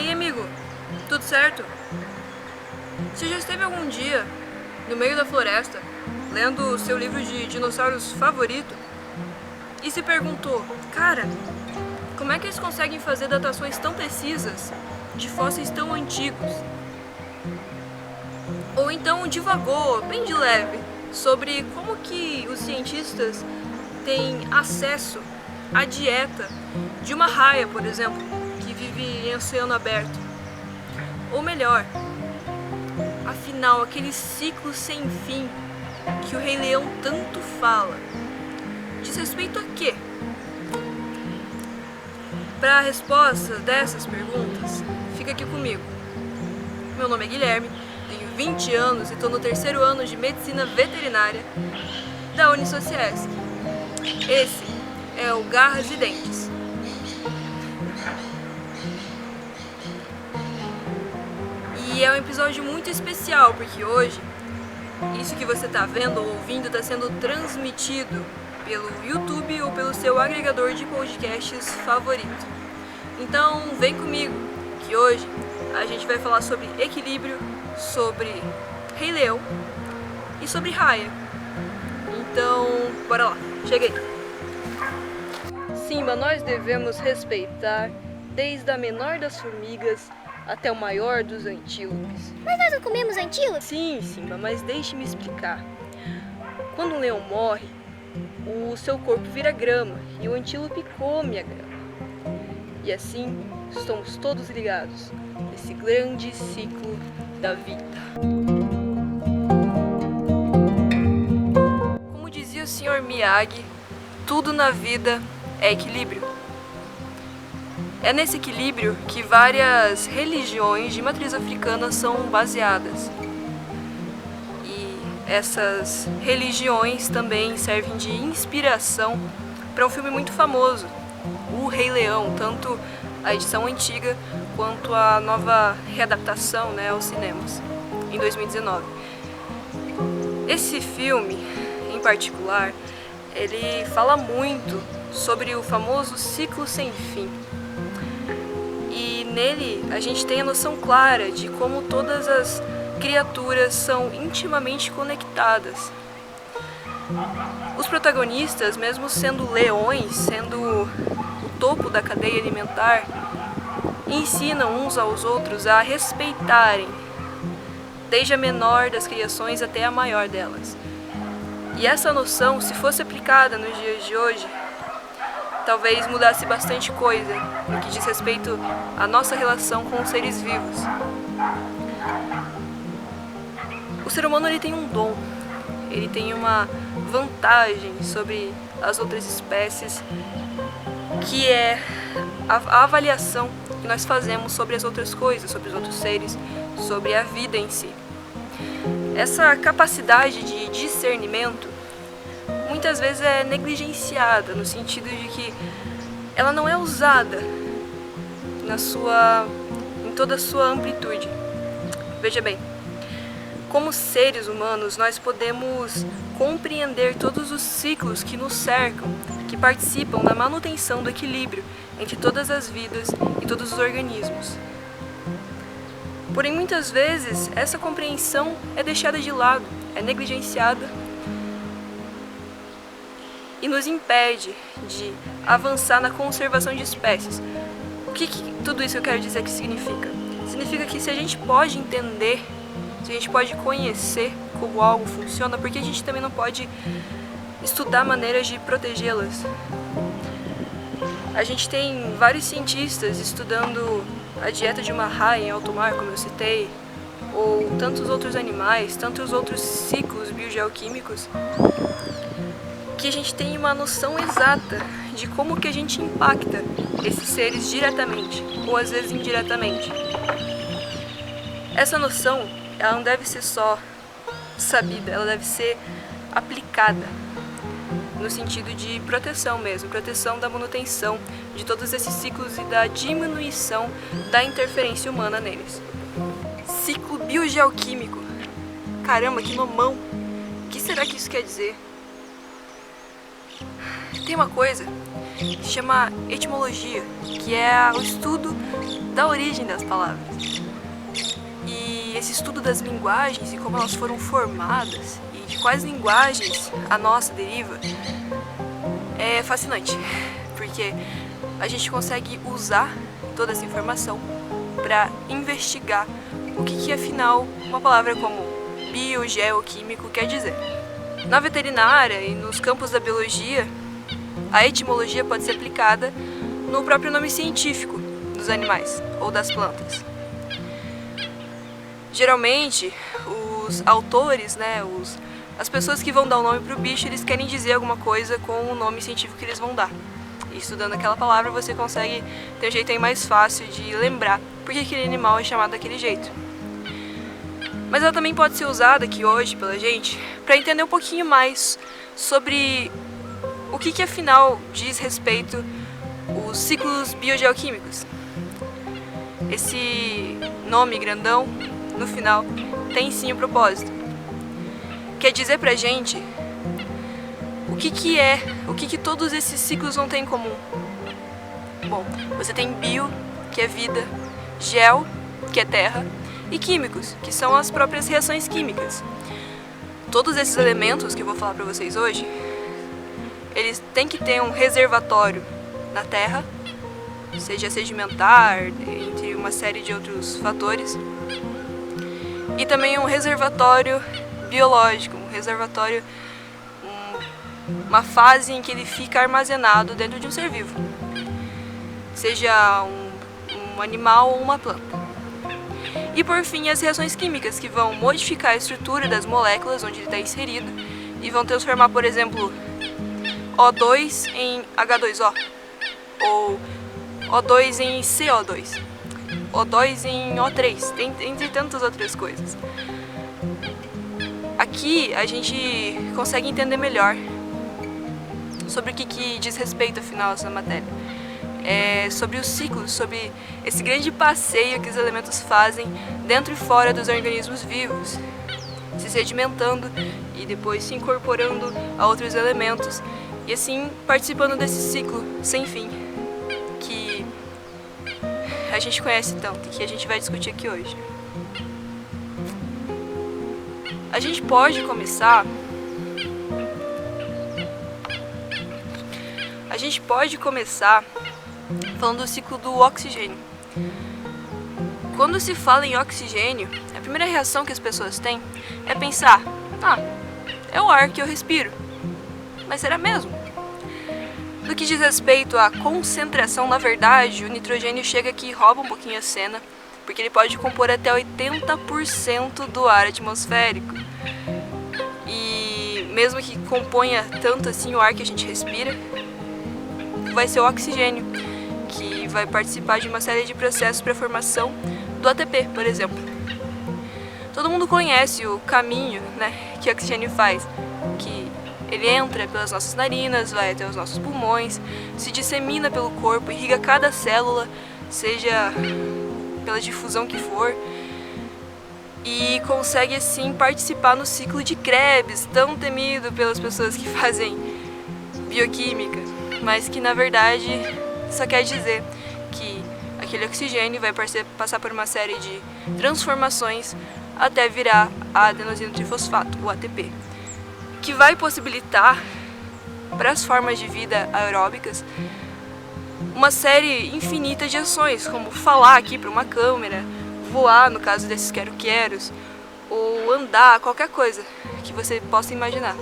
aí, amigo? Tudo certo? Você já esteve algum dia no meio da floresta, lendo o seu livro de dinossauros favorito, e se perguntou, cara, como é que eles conseguem fazer datações tão precisas de fósseis tão antigos? Ou então divagou, bem de leve, sobre como que os cientistas têm acesso à dieta de uma raia, por exemplo, que vive em oceano aberto. Ou melhor, afinal, aquele ciclo sem fim que o Rei Leão tanto fala, diz respeito a quê? Para a resposta dessas perguntas, fica aqui comigo. Meu nome é Guilherme, tenho 20 anos e estou no 3º ano de Medicina Veterinária da Unisociesc. Esse é o Garras e Dentes. E é um episódio muito especial, porque hoje, isso que você está vendo ou ouvindo está sendo transmitido pelo YouTube ou pelo seu agregador de podcasts favorito. Então, vem comigo, que hoje a gente vai falar sobre equilíbrio, sobre Rei Leão e sobre raia. Então, bora lá, chega aí. Simba, nós devemos respeitar desde a menor das formigas até o maior dos antílopes. Mas nós não comemos antílope? Sim, Simba, mas deixe-me explicar. Quando um leão morre, o seu corpo vira grama e o antílope come a grama. E assim, estamos todos ligados nesse grande ciclo da vida. Como dizia o Sr. Miyagi, tudo na vida é equilíbrio. É nesse equilíbrio que várias religiões de matriz africana são baseadas. E essas religiões também servem de inspiração para um filme muito famoso, O Rei Leão, tanto a edição antiga quanto a nova readaptação, aos cinemas, em 2019. Esse filme, em particular, ele fala muito sobre o famoso ciclo sem fim. E nele a gente tem a noção clara de como todas as criaturas são intimamente conectadas. Os protagonistas, mesmo sendo leões, sendo o topo da cadeia alimentar, ensinam uns aos outros a respeitarem, desde a menor das criações até a maior delas. E essa noção, se fosse aplicada nos dias de hoje, talvez mudasse bastante coisa no que diz respeito à nossa relação com os seres vivos. O ser humano ele tem um dom, ele tem uma vantagem sobre as outras espécies, que é a avaliação que nós fazemos sobre as outras coisas, sobre os outros seres, sobre a vida em si. Essa capacidade de discernimento muitas vezes é negligenciada, no sentido de que ela não é usada em toda a sua amplitude. Veja bem, como seres humanos, nós podemos compreender todos os ciclos que nos cercam, que participam da manutenção do equilíbrio entre todas as vidas e todos os organismos. Porém, muitas vezes, essa compreensão é deixada de lado, é negligenciada e nos impede de avançar na conservação de espécies. O que tudo isso eu quero dizer que significa? Significa que se a gente pode entender, se a gente pode conhecer como algo funciona, porque a gente também não pode estudar maneiras de protegê-las. A gente tem vários cientistas estudando a dieta de uma raia em alto mar, como eu citei, ou tantos outros animais, tantos outros ciclos biogeoquímicos, que a gente tem uma noção exata de como que a gente impacta esses seres diretamente, ou às vezes indiretamente. Essa noção, ela não deve ser só sabida, ela deve ser aplicada no sentido de proteção mesmo, proteção da manutenção de todos esses ciclos e da diminuição da interferência humana neles. Ciclo biogeoquímico. Caramba, que nomão! O que será que isso quer dizer? Tem uma coisa que se chama etimologia, que é o estudo da origem das palavras. E esse estudo das linguagens e como elas foram formadas e de quais linguagens a nossa deriva é fascinante, porque a gente consegue usar toda essa informação para investigar o que afinal uma palavra como bio, geoquímico quer dizer. Na veterinária e nos campos da biologia, a etimologia pode ser aplicada no próprio nome científico dos animais ou das plantas. Geralmente, os autores, as pessoas que vão dar o nome para o bicho, eles querem dizer alguma coisa com o nome científico que eles vão dar. E estudando aquela palavra, você consegue ter um jeito aí mais fácil de lembrar porque aquele animal é chamado daquele jeito. Mas ela também pode ser usada aqui hoje pela gente para entender um pouquinho mais sobre o que afinal diz respeito os ciclos biogeoquímicos. Esse nome grandão, no final, tem sim um propósito. Quer dizer pra gente o que todos esses ciclos vão ter em comum. Bom, você tem bio, que é vida, geo, que é terra, e químicos, que são as próprias reações químicas. Todos esses elementos que eu vou falar pra vocês hoje, eles têm que ter um reservatório na terra, seja sedimentar, entre uma série de outros fatores, e também um reservatório biológico, um reservatório, uma fase em que ele fica armazenado dentro de um ser vivo, seja um animal ou uma planta. E por fim, as reações químicas, que vão modificar a estrutura das moléculas onde ele está inserido e vão transformar, por exemplo, O2 em H2O, ou O2 em CO2, O2 em O3, entre tantas outras coisas. Aqui a gente consegue entender melhor sobre o que diz respeito, afinal, essa matéria. Sobre os ciclos, sobre esse grande passeio que os elementos fazem dentro e fora dos organismos vivos, se sedimentando e depois se incorporando a outros elementos e assim participando desse ciclo sem fim que a gente conhece tanto e que a gente vai discutir aqui hoje. A gente pode começar falando do ciclo do oxigênio. Quando se fala em oxigênio, a primeira reação que as pessoas têm é pensar: é o ar que eu respiro. Mas será mesmo? No que diz respeito à concentração, na verdade, o nitrogênio chega aqui e rouba um pouquinho a cena, porque ele pode compor até 80% do ar atmosférico. E mesmo que componha tanto assim o ar que a gente respira, vai ser o oxigênio, que vai participar de uma série de processos para a formação do ATP, por exemplo. Todo mundo conhece o caminho, que o oxigênio faz, que ele entra pelas nossas narinas, vai até os nossos pulmões, se dissemina pelo corpo, irriga cada célula, seja pela difusão que for, e consegue assim participar no ciclo de Krebs, tão temido pelas pessoas que fazem bioquímica, mas que na verdade só quer dizer que aquele oxigênio vai passar por uma série de transformações até virar a adenosino trifosfato, o ATP, que vai possibilitar para as formas de vida aeróbicas uma série infinita de ações, como falar aqui para uma câmera, voar no caso desses quero-queros, ou andar, qualquer coisa que você possa imaginar.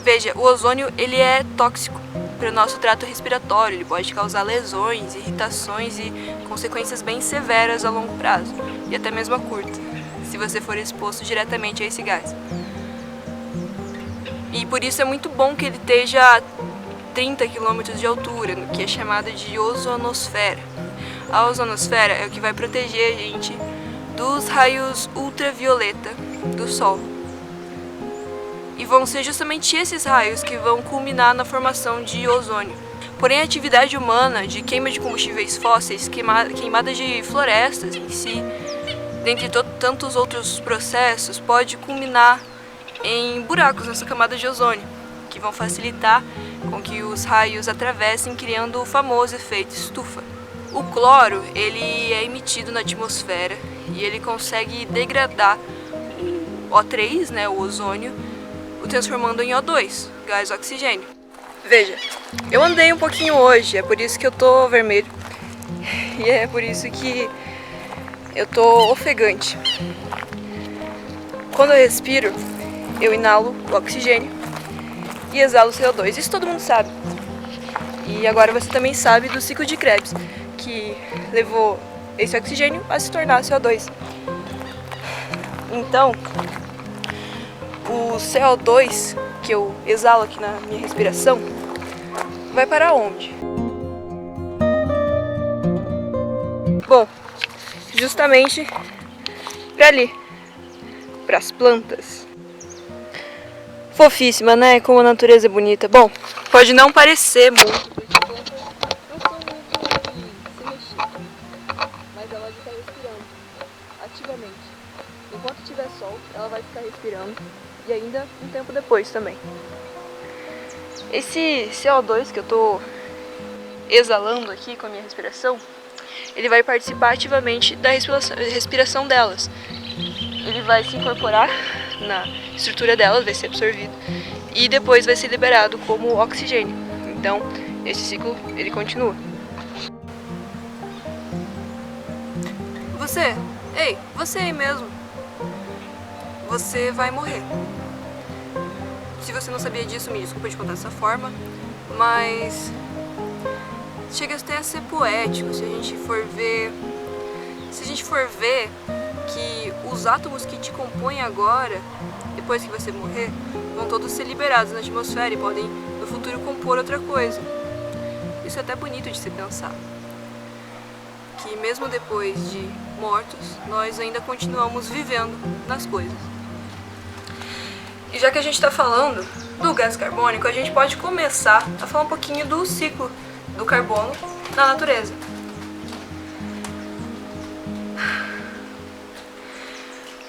Veja, o ozônio ele é tóxico para o nosso trato respiratório, ele pode causar lesões, irritações e consequências bem severas a longo prazo, e até mesmo a curto, se você for exposto diretamente a esse gás. E por isso é muito bom que ele esteja a 30 km de altura, no que é chamada de ozonosfera. A ozonosfera é o que vai proteger a gente dos raios ultravioleta do Sol. E vão ser justamente esses raios que vão culminar na formação de ozônio. Porém, a atividade humana de queima de combustíveis fósseis, queimada de florestas em si, dentre tantos outros processos, pode culminar em buracos nessa camada de ozônio, que vão facilitar com que os raios atravessem, criando o famoso efeito estufa. O cloro, ele é emitido na atmosfera e ele consegue degradar o O3, né, o ozônio, o transformando em O2, gás oxigênio. Veja, eu andei um pouquinho hoje, é por isso que eu tô vermelho e é por isso que eu tô ofegante. Quando eu respiro, eu inalo o oxigênio e exalo o CO2, isso todo mundo sabe. E agora você também sabe do ciclo de Krebs, que levou esse oxigênio a se tornar CO2. Então, o CO2 que eu exalo aqui na minha respiração vai para onde? Bom, justamente para ali, para as plantas. Fofíssima, né? Como a natureza é bonita. Bom, pode não parecer muito, mas ela está respirando ativamente. Enquanto tiver sol, ela vai ficar respirando e ainda um tempo depois também. Esse CO2 que eu estou exalando aqui com a minha respiração, ele vai participar ativamente da respiração delas. Ele vai se incorporar na estrutura delas, vai ser absorvido e depois vai ser liberado como oxigênio. Então, esse ciclo ele continua. Você aí mesmo, você vai morrer. Se você não sabia disso, me desculpa de contar dessa forma, mas chega até a ser poético se a gente for ver que os átomos que te compõem agora, depois que você morrer, vão todos ser liberados na atmosfera e podem no futuro compor outra coisa. Isso é até bonito de se pensar. Que mesmo depois de mortos, nós ainda continuamos vivendo nas coisas. E já que a gente está falando do gás carbônico, a gente pode começar a falar um pouquinho do ciclo do carbono na natureza.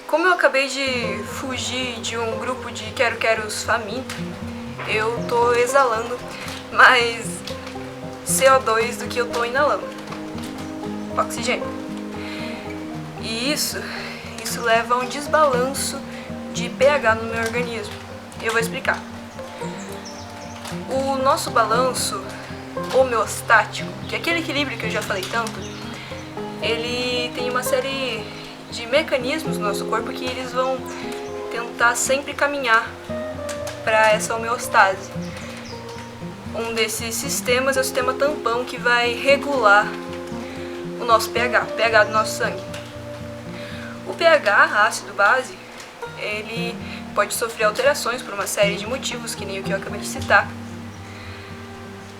Como eu acabei de fugir de um grupo de quero-queros famintos, eu tô exalando mais CO2 do que eu tô inalando. Oxigênio. E isso leva a um desbalanço de pH no meu organismo. Eu vou explicar. O nosso balanço homeostático, que é aquele equilíbrio que eu já falei tanto, ele tem uma série de mecanismos no nosso corpo que eles vão tentar sempre caminhar para essa homeostase. Um desses sistemas é o sistema tampão, que vai regular o nosso pH do nosso sangue. O pH ácido-base, ele pode sofrer alterações por uma série de motivos, que nem o que eu acabei de citar.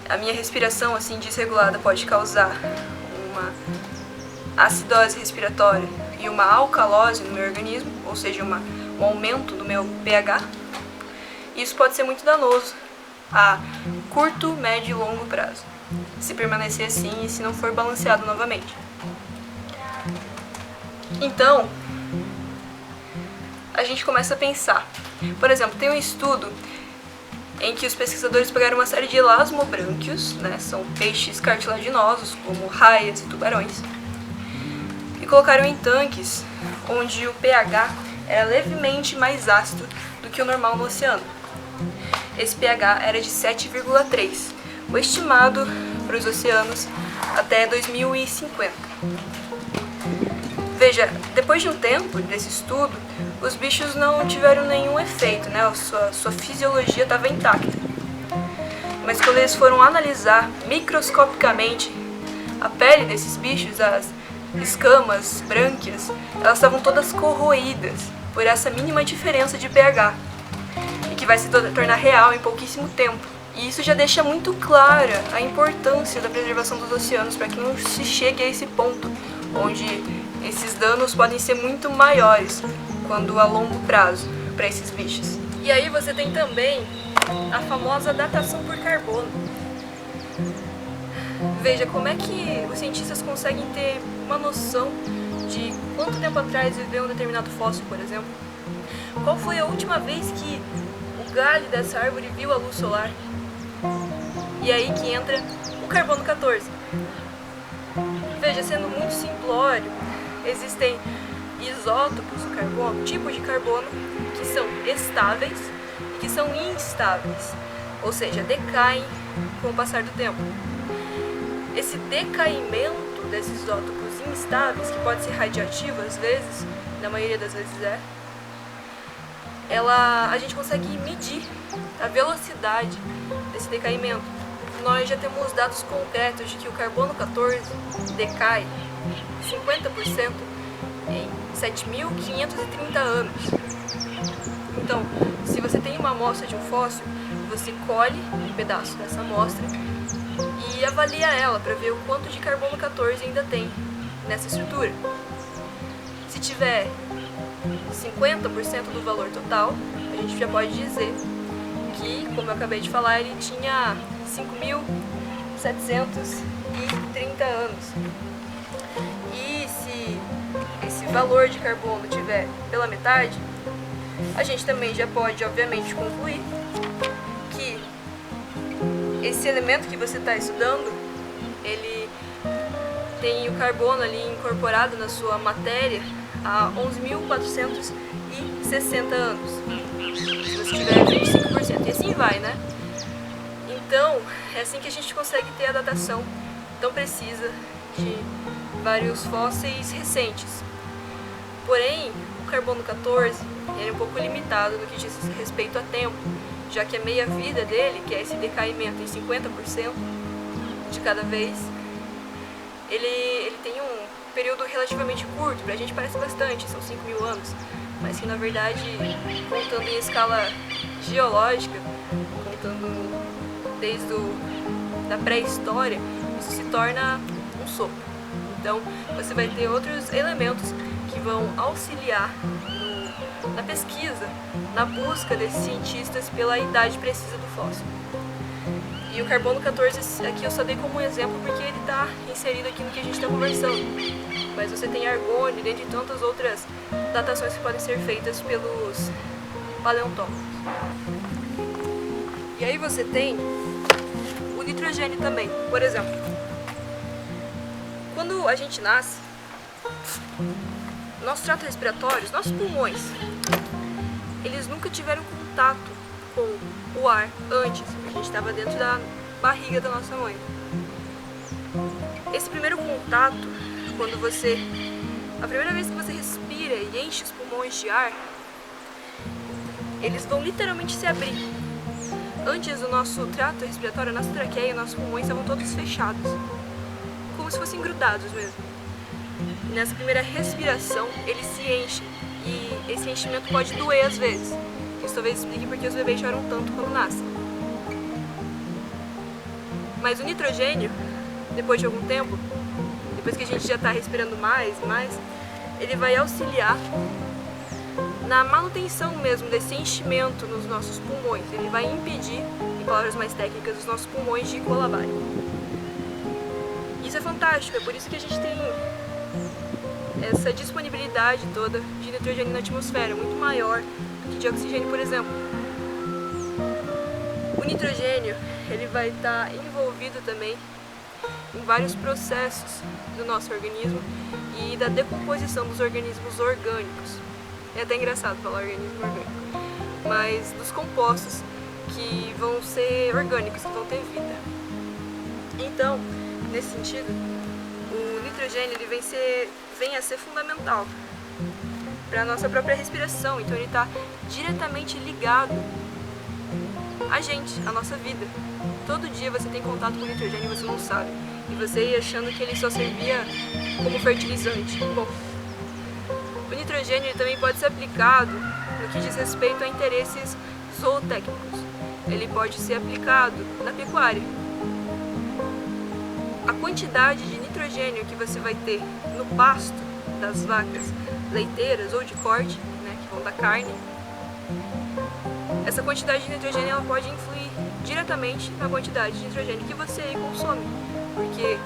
A minha respiração assim desregulada pode causar uma acidose respiratória e uma alcalose no meu organismo, ou seja, um aumento do meu pH. Isso pode ser muito danoso a curto, médio e longo prazo, se permanecer assim e se não for balanceado novamente. Então, a gente começa a pensar. Por exemplo, tem um estudo em que os pesquisadores pegaram uma série de elasmobrânquios, né, são peixes cartilaginosos, como raias e tubarões, e colocaram em tanques onde o pH era levemente mais ácido do que o normal no oceano. Esse pH era de 7,3, o estimado para os oceanos até 2050. Veja, depois de um tempo desse estudo, os bichos não tiveram nenhum efeito, né? Sua fisiologia estava intacta. Mas quando eles foram analisar microscopicamente a pele desses bichos, as escamas, brânquias, elas estavam todas corroídas por essa mínima diferença de pH, e que vai se tornar real em pouquíssimo tempo. E isso já deixa muito clara a importância da preservação dos oceanos para que não se chegue a esse ponto onde esses danos podem ser muito maiores quando a longo prazo para esses bichos. E aí você tem também a famosa datação por carbono. Veja como é que os cientistas conseguem ter uma noção de quanto tempo atrás viveu um determinado fóssil, por exemplo. Qual foi a última vez que o galho dessa árvore viu a luz solar? E aí que entra o carbono 14. Veja, sendo muito simplório, existem isótopos do carbono, tipos de carbono, que são estáveis e que são instáveis, ou seja, decaem com o passar do tempo. Esse decaimento desses isótopos instáveis, que pode ser radioativo às vezes, na maioria das vezes a gente consegue medir a velocidade desse decaimento. Nós já temos dados concretos de que o carbono 14 decai 50% em 7.530 anos. Então, se você tem uma amostra de um fóssil, você colhe um pedaço dessa amostra e avalia ela para ver o quanto de carbono 14 ainda tem nessa estrutura. Se tiver 50% do valor total, a gente já pode dizer que, como eu acabei de falar, ele tinha 5.730 anos. E se esse valor de carbono tiver pela metade, a gente também já pode, obviamente, concluir que esse elemento que você está estudando, ele tem o carbono ali incorporado na sua matéria há 11.460 anos. Se você tiver 25%, e assim vai, né? Então, é assim que a gente consegue ter a datação tão precisa de vários fósseis recentes. Porém, o carbono 14 ele é um pouco limitado no que diz respeito a tempo, já que a meia-vida dele, que é esse decaimento em 50% de cada vez, ele tem um período relativamente curto. Pra gente parece bastante, são 5.000 anos, mas que na verdade, contando em escala geológica, contando desde da pré-história, isso se torna um sopro. Então, você vai ter outros elementos que vão auxiliar na pesquisa, na busca desses cientistas pela idade precisa do fóssil. E o carbono 14 aqui eu só dei como um exemplo porque ele está inserido aqui no que a gente está conversando. Mas você tem argônio, dentre tantas outras datações que podem ser feitas pelos paleontólogos. E aí você tem o nitrogênio também. Por exemplo, quando a gente nasce, nosso trato respiratório, nossos pulmões, eles nunca tiveram contato com o ar antes. A gente estava dentro da barriga da nossa mãe. Esse primeiro contato, a primeira vez que você respira e enche os pulmões de ar, eles vão literalmente se abrir. Antes, o nosso trato respiratório, a nossa traqueia e nossos pulmões estavam todos fechados, como se fossem grudados mesmo. Nessa primeira respiração, eles se enchem, e esse enchimento pode doer às vezes. Isso talvez explique porque os bebês choram tanto quando nascem. Mas o nitrogênio, depois de algum tempo, depois que a gente já está respirando mais e mais, ele vai auxiliar na manutenção mesmo desse enchimento nos nossos pulmões. Ele vai impedir, em palavras mais técnicas, os nossos pulmões de colabarem. Isso é fantástico, é por isso que a gente tem essa disponibilidade toda de nitrogênio na atmosfera, muito maior do que de oxigênio, por exemplo. O nitrogênio, ele vai estar envolvido também em vários processos do nosso organismo e da decomposição dos organismos orgânicos. É até engraçado falar organismo orgânico, mas dos compostos que vão ser orgânicos, que vão ter vida. Então, nesse sentido, o nitrogênio ele vem a ser fundamental para a nossa própria respiração. Então ele está diretamente ligado a gente, a nossa vida. Todo dia você tem contato com o nitrogênio e você não sabe. E você ia achando que ele só servia como fertilizante. Bom, o nitrogênio ele também pode ser aplicado no que diz respeito a interesses zootécnicos. Ele pode ser aplicado na pecuária. A quantidade de nitrogênio que você vai ter no pasto das vacas leiteiras ou de corte, né, que vão dar carne, essa quantidade de nitrogênio ela pode influir diretamente na quantidade de nitrogênio que você aí consome, porque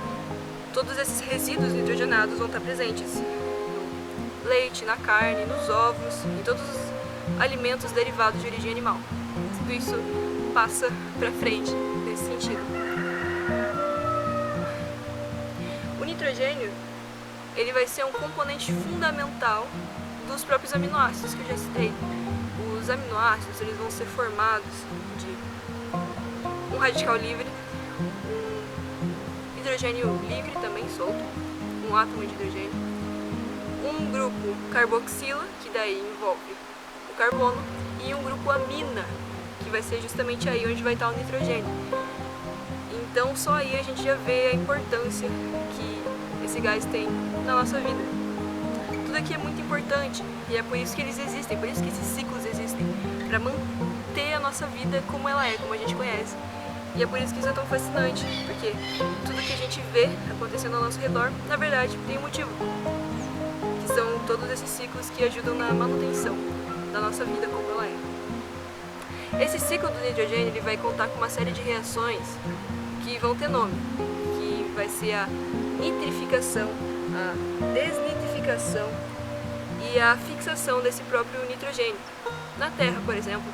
todos esses resíduos nitrogenados vão estar presentes no leite, na carne, nos ovos, em todos os alimentos derivados de origem animal. Tudo isso passa para frente nesse sentido. O nitrogênio, ele vai ser um componente fundamental dos próprios aminoácidos que eu já citei. Os aminoácidos, eles vão ser formados de um radical livre, um hidrogênio livre também solto, um átomo de hidrogênio, um grupo carboxila, que daí envolve o carbono, e um grupo amina, que vai ser justamente aí onde vai estar o nitrogênio. Então só aí a gente já vê a importância que esse gás tem na nossa vida. Tudo aqui é muito importante e é por isso que eles existem, por isso que esses ciclos existem, para manter a nossa vida como ela é, como a gente conhece. E é por isso que isso é tão fascinante, porque tudo que a gente vê acontecendo ao nosso redor, na verdade, tem um motivo. Que são todos esses ciclos que ajudam na manutenção da nossa vida como ela é. Esse ciclo do nitrogênio, ele vai contar com uma série de reações que vão ter nome, que vai ser a nitrificação, a desnitrificação e a fixação desse próprio nitrogênio na terra, por exemplo,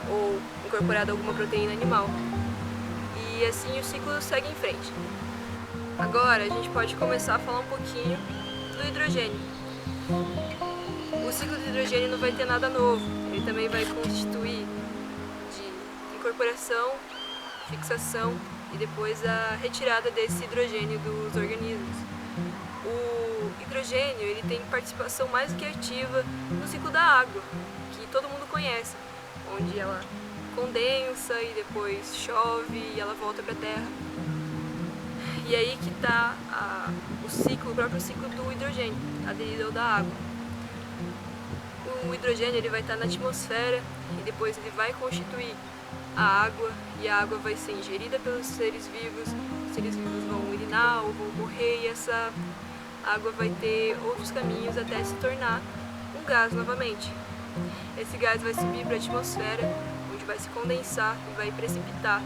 ou incorporado a alguma proteína animal. E assim o ciclo segue em frente. Agora a gente pode começar a falar um pouquinho do hidrogênio. O ciclo do hidrogênio não vai ter nada novo, ele também vai constituir de incorporação, fixação e depois a retirada desse hidrogênio dos organismos. O hidrogênio, ele tem participação mais do que ativa no ciclo da água, que todo mundo conhece, onde ela condensa e depois chove e ela volta para a terra. E aí que está o próprio ciclo do hidrogênio, aderido ao da água. O hidrogênio, ele vai estar na atmosfera e depois ele vai constituir a água, e a água vai ser ingerida pelos seres vivos, os seres vivos vão urinar ou vão morrer, e essa água vai ter outros caminhos até se tornar um gás novamente. Esse gás vai subir para a atmosfera, onde vai se condensar e vai precipitar,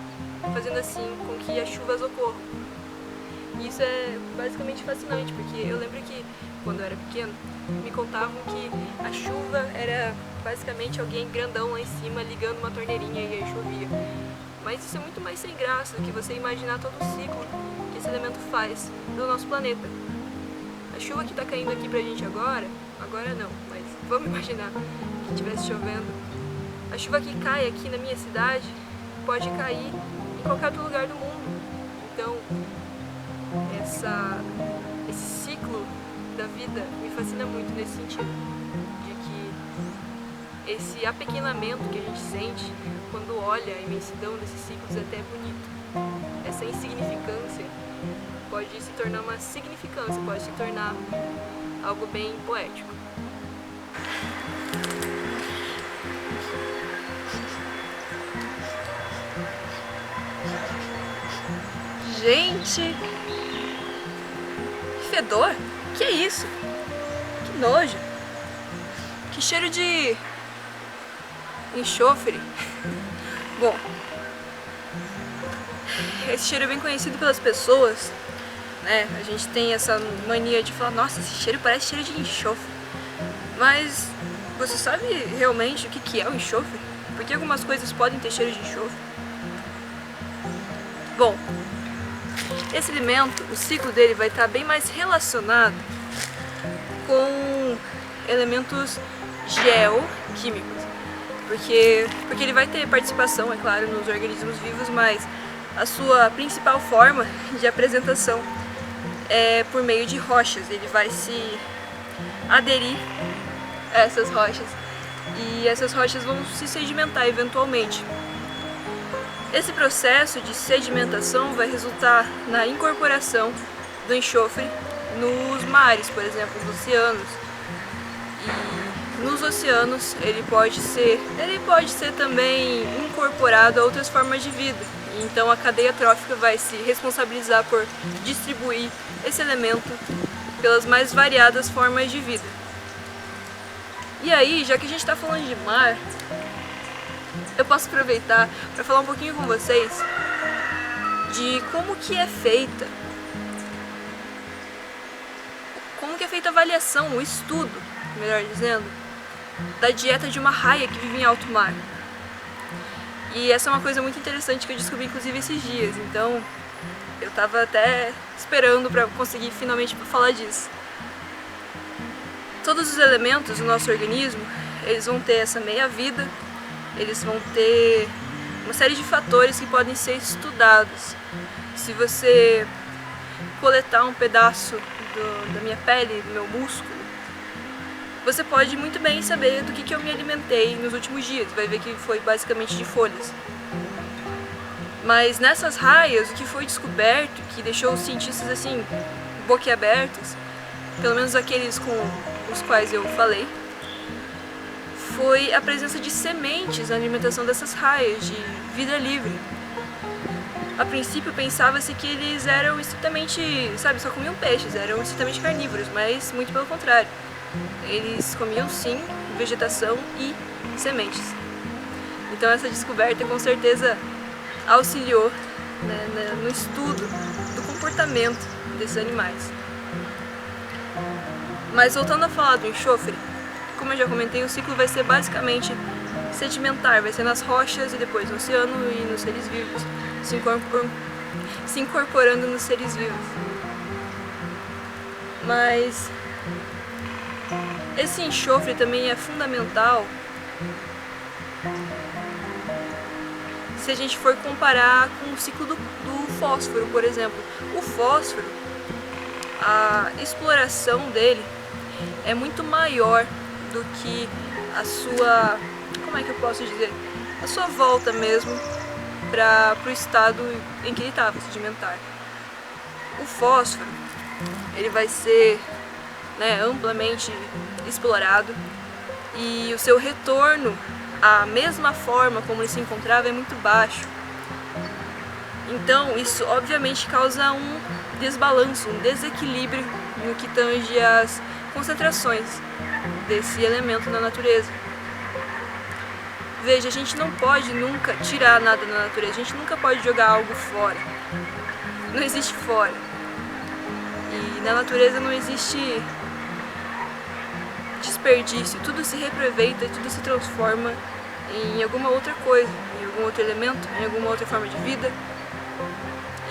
fazendo assim com que as chuvas ocorram. Isso é basicamente fascinante, porque eu lembro que quando eu era pequeno, me contavam que a chuva era basicamente alguém grandão lá em cima ligando uma torneirinha e aí chovia. Mas isso é muito mais sem graça do que você imaginar todo o ciclo que esse elemento faz do nosso planeta. A chuva que está caindo aqui pra gente agora não, mas vamos imaginar que estivesse chovendo. A chuva que cai aqui na minha cidade pode cair em qualquer outro lugar do mundo. Então, esse ciclo da vida me fascina muito nesse sentido, de que esse apequenamento que a gente sente quando olha a imensidão desses ciclos é até bonito. Essa insignificância pode se tornar uma significância, pode se tornar algo bem poético. Gente, que fedor! Que é isso? Que nojo! Que cheiro de enxofre! Bom, esse cheiro é bem conhecido pelas pessoas, né? A gente tem essa mania de falar, nossa, esse cheiro parece cheiro de enxofre. Mas você sabe realmente o que é o enxofre? Por que algumas coisas podem ter cheiro de enxofre? Bom, esse elemento, o ciclo dele vai estar bem mais relacionado com elementos geoquímicos, porque ele vai ter participação, é claro, nos organismos vivos, mas a sua principal forma de apresentação é por meio de rochas. Ele vai se aderir a essas rochas e essas rochas vão se sedimentar eventualmente. Esse processo de sedimentação vai resultar na incorporação do enxofre nos mares, por exemplo, nos oceanos. E nos oceanos ele pode ser também incorporado a outras formas de vida. E então a cadeia trófica vai se responsabilizar por distribuir esse elemento pelas mais variadas formas de vida. E aí, já que a gente está falando de mar, eu posso aproveitar para falar um pouquinho com vocês de como que é feita a avaliação, o estudo, melhor dizendo, da dieta de uma raia que vive em alto mar. E essa é uma coisa muito interessante que eu descobri inclusive esses dias, então eu tava até esperando pra conseguir finalmente falar disso. Todos os elementos do nosso organismo, eles vão ter essa meia-vida, eles vão ter uma série de fatores que podem ser estudados. Se você coletar um pedaço da minha pele, do meu músculo, você pode muito bem saber do que eu me alimentei nos últimos dias. Vai ver que foi basicamente de folhas. Mas nessas raias, o que foi descoberto, que deixou os cientistas assim, boquiabertos, pelo menos aqueles com os quais eu falei, foi a presença de sementes na alimentação dessas raias, de vida livre. A princípio pensava-se que eles eram estritamente, sabe, só comiam peixes, eram estritamente carnívoros, mas muito pelo contrário. Eles comiam sim vegetação e sementes. Então essa descoberta com certeza auxiliou, né, no estudo do comportamento desses animais. Mas voltando a falar do enxofre, como eu já comentei, o ciclo vai ser basicamente sedimentar, vai ser nas rochas e depois no oceano e nos seres vivos, se incorporando nos seres vivos. Mas esse enxofre também é fundamental se a gente for comparar com o ciclo do fósforo, por exemplo. O fósforo, a exploração dele é muito maior do que a sua, como é que eu posso dizer, a sua volta mesmo para o estado em que ele estava, sedimentar. O fósforo, ele vai ser, né, amplamente explorado e o seu retorno à mesma forma como ele se encontrava é muito baixo. Então isso obviamente causa um desbalanço, um desequilíbrio no que tange as concentrações desse elemento na natureza. Veja, a gente não pode nunca tirar nada da natureza, a gente nunca pode jogar algo fora. Não existe fora. E na natureza não existe desperdício, tudo se reaproveita, tudo se transforma em alguma outra coisa, em algum outro elemento, em alguma outra forma de vida.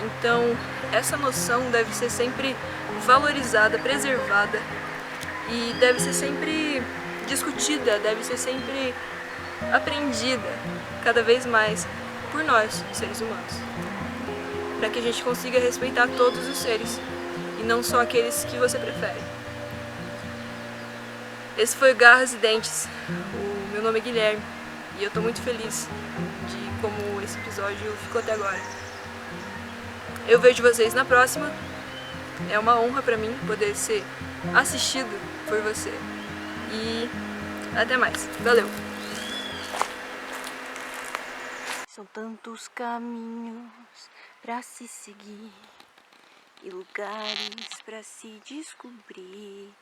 Então, essa noção deve ser sempre valorizada, preservada e deve ser sempre discutida, deve ser sempre aprendida cada vez mais por nós, seres humanos, para que a gente consiga respeitar todos os seres e não só aqueles que você prefere. Esse foi o Garras e Dentes. O meu nome é Guilherme e eu tô muito feliz de como esse episódio ficou até agora. Eu vejo vocês na próxima. É uma honra pra mim poder ser assistido por você. E até mais. Valeu! São tantos caminhos pra se seguir e lugares pra se descobrir.